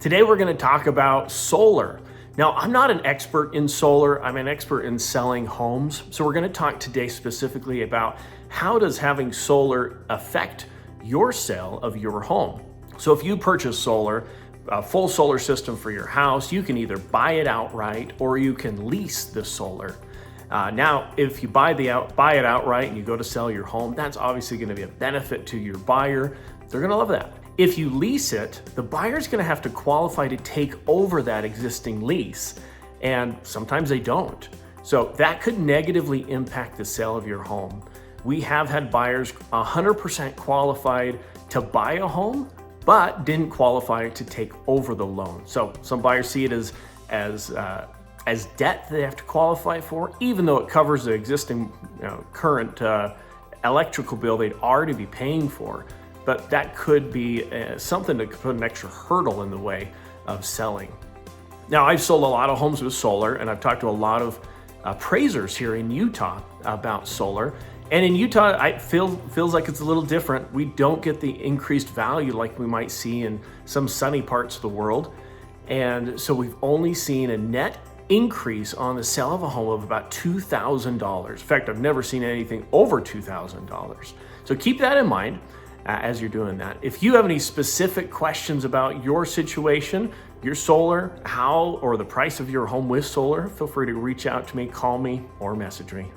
Today we're going to talk about solar. Now, I'm not an expert in solar, I'm an expert in selling homes. So we're going to talk today specifically about how does having solar affect your sale of your home. So if you purchase solar, a full solar system for your house, you can either buy it outright or you can lease the solar. Now, if you buy it outright and you go to sell your home, that's obviously going to be a benefit to your buyer. They're going to love that. If you lease it, the buyer's going to have to qualify to take over that existing lease, and sometimes they don't. So that could negatively impact the sale of your home. We have had buyers 100% qualified to buy a home, but didn't qualify to take over the loan. So some buyers see it as debt they have to qualify for, even though it covers the existing current electrical bill they'd already be paying for. But that could be something that could put an extra hurdle in the way of selling. Now, I've sold a lot of homes with solar, and I've talked to a lot of appraisers here in Utah about solar. And in Utah, it feels like it's a little different. We don't get the increased value like we might see in some sunny parts of the world. And so we've only seen a net increase on the sale of a home of about $2,000. In fact, I've never seen anything over $2,000. So keep that in mind as you're doing that. If you have any specific questions about your situation, your solar, or the price of your home with solar, feel free to reach out to me, call me, or message me.